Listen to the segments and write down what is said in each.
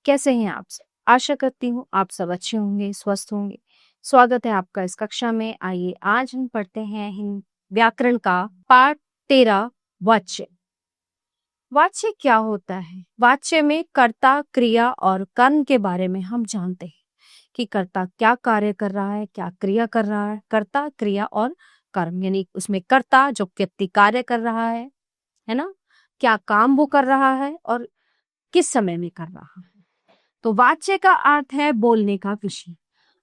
कैसे हैं आप सब? आशा करती हूँ आप सब अच्छे होंगे, स्वस्थ होंगे। स्वागत है आपका इस कक्षा में। आइए आज हम पढ़ते हैं हिंदी व्याकरण का पाठ 13 वाच्य। वाच्य क्या होता है? वाच्य में कर्ता, क्रिया और कर्म के बारे में हम जानते हैं कि कर्ता क्या कार्य कर रहा है, क्या क्रिया कर रहा है। कर्ता, क्रिया और कर्म, यानी उसमें कर्ता जो व्यक्ति कार्य कर रहा है ना, क्या काम वो कर रहा है और किस समय में कर रहा है। तो वाच्य का अर्थ है बोलने का विषय।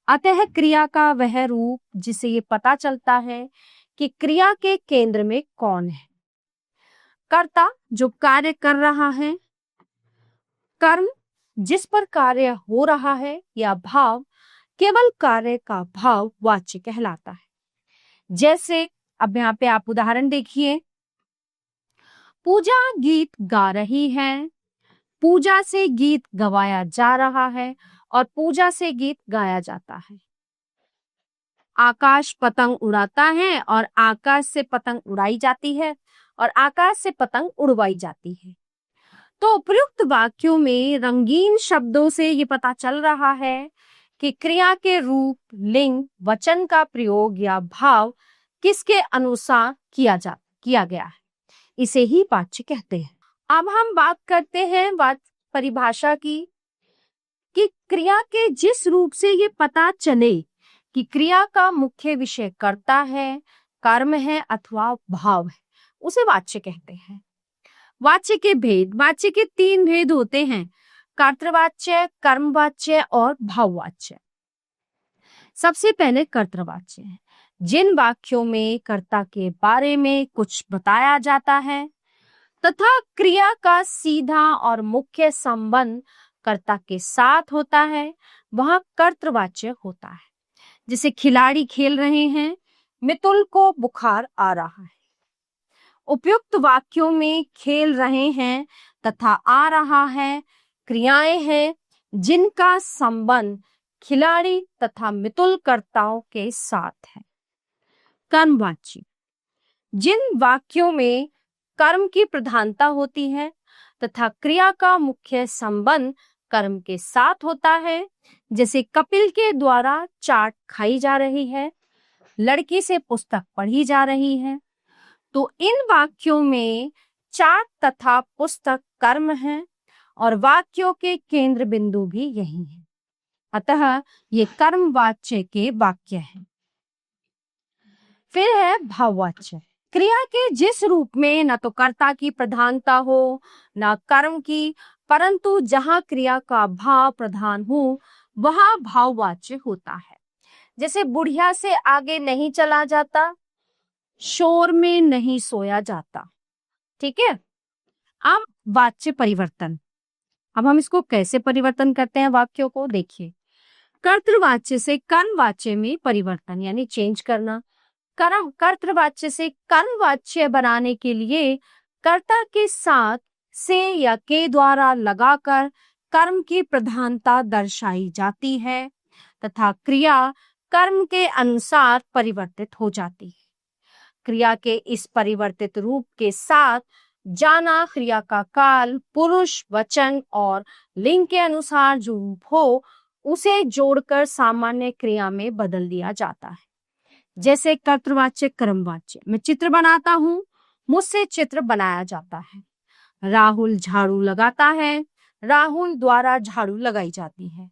अतः क्रिया का वह रूप जिसे ये पता चलता है कि क्रिया के केंद्र में कौन है। कर्ता जो कार्य कर रहा है, कर्म जिस पर कार्य हो रहा है, या भाव, केवल कार्य का भाव वाच्य कहलाता है। जैसे अब यहाँ पे आप उदाहरण देखिए, पूजा गीत गा रही है, पूजा से गीत गवाया जा रहा है और पूजा से गीत गाया जाता है। आकाश पतंग उड़ाता है और आकाश से पतंग उड़ाई जाती है और आकाश से पतंग उड़वाई जाती है। तो उपयुक्त वाक्यों में रंगीन शब्दों से ये पता चल रहा है कि क्रिया के रूप, लिंग, वचन का प्रयोग या भाव किसके अनुसार किया गया है। इसे ही वाच्य कहते हैं। अब हम बात करते हैं परिभाषा की, कि क्रिया के जिस रूप से ये पता चले कि क्रिया का मुख्य विषय कर्ता है, कर्म है अथवा भाव है, उसे वाच्य कहते हैं। वाच्य के भेद, वाच्य के 3 भेद होते हैं: कर्तृवाच्य, कर्मवाच्य और भाववाच्य। सबसे पहले कर्तृवाच्य है, जिन वाक्यों में कर्ता के बारे में कुछ बताया जाता है तथा क्रिया का सीधा और मुख्य संबंध कर्ता के साथ होता है, वह कर्तृवाच्य होता है। जैसे खिलाड़ी खेल रहे हैं, मितुल को बुखार आ रहा है। उपयुक्त वाक्यों में खेल रहे हैं तथा आ रहा है क्रियाएं हैं जिनका संबंध खिलाड़ी तथा मितुल कर्ताओं के साथ है। कर्मवाच्य, जिन वाक्यों में कर्म की प्रधानता होती है तथा क्रिया का मुख्य संबंध कर्म के साथ होता है। जैसे कपिल के द्वारा चाट खाई जा रही है, लड़की से पुस्तक पढ़ी जा रही है। तो इन वाक्यों में चाट तथा पुस्तक कर्म है और वाक्यों के केंद्र बिंदु भी यही है। अतः ये कर्मवाच्य के वाक्य हैं। फिर है भाववाच्य। क्रिया के जिस रूप में न तो कर्ता की प्रधानता हो न कर्म की, परंतु जहां क्रिया का भाव प्रधान हो, वह भाववाच्य होता है। जैसे बुढ़िया से आगे नहीं चला जाता, शोर में नहीं सोया जाता। ठीक है। अब वाच्य परिवर्तन, अब हम इसको कैसे परिवर्तन करते हैं वाक्यों को, देखिए। कर्तृवाच्य से कर्मवाच्य में परिवर्तन, यानी चेंज करना। कर्तृवाच्य से कर्मवाच्य बनाने के लिए कर्ता के साथ से या के द्वारा लगाकर कर्म की प्रधानता दर्शाई जाती है तथा क्रिया कर्म के अनुसार परिवर्तित हो जाती है। क्रिया के इस परिवर्तित रूप के साथ जाना क्रिया का काल, पुरुष, वचन और लिंग के अनुसार जो रूप हो, उसे जोड़कर सामान्य क्रिया में बदल दिया जाता है। जैसे कर्तृवाच्य, कर्मवाच्य। मैं चित्र बनाता हूं, मुझसे चित्र बनाया जाता है। राहुल झाड़ू लगाता है, राहुल द्वारा झाड़ू लगाई जाती है।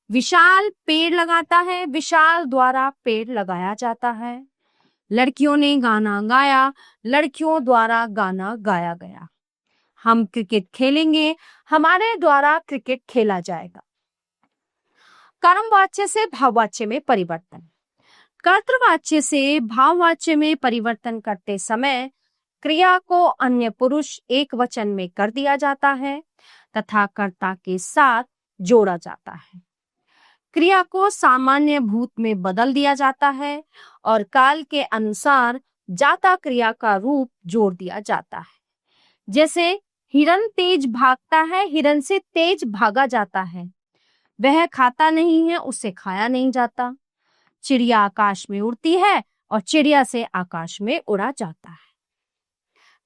विशाल पेड़ लगाता है, विशाल द्वारा पेड़ लगाया जाता है। लड़कियों ने गाना गाया, लड़कियों द्वारा गाना गाया गया। हम क्रिकेट खेलेंगे, हमारे द्वारा क्रिकेट खेला जाएगा। कर्मवाच्य से भाववाच्य में परिवर्तन। कर्तृवाच्य से भाववाच्य में परिवर्तन करते समय क्रिया को अन्य पुरुष एक वचन में कर दिया जाता है तथा कर्ता के साथ जोड़ा जाता है। क्रिया को सामान्य भूत में बदल दिया जाता है और काल के अनुसार जाता क्रिया का रूप जोड़ दिया जाता है। जैसे हिरन तेज भागता है, हिरन से तेज भागा जाता है। वह खाता नहीं है, उससे खाया नहीं जाता। चिड़िया आकाश में उड़ती है और चिड़िया से आकाश में उड़ा जाता है।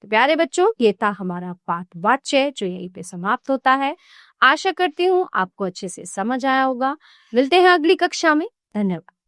तो प्यारे बच्चों, ये था हमारा पाठ वाच्य, जो यहीं पे समाप्त होता है। आशा करती हूँ आपको अच्छे से समझ आया होगा। मिलते हैं अगली कक्षा में। धन्यवाद।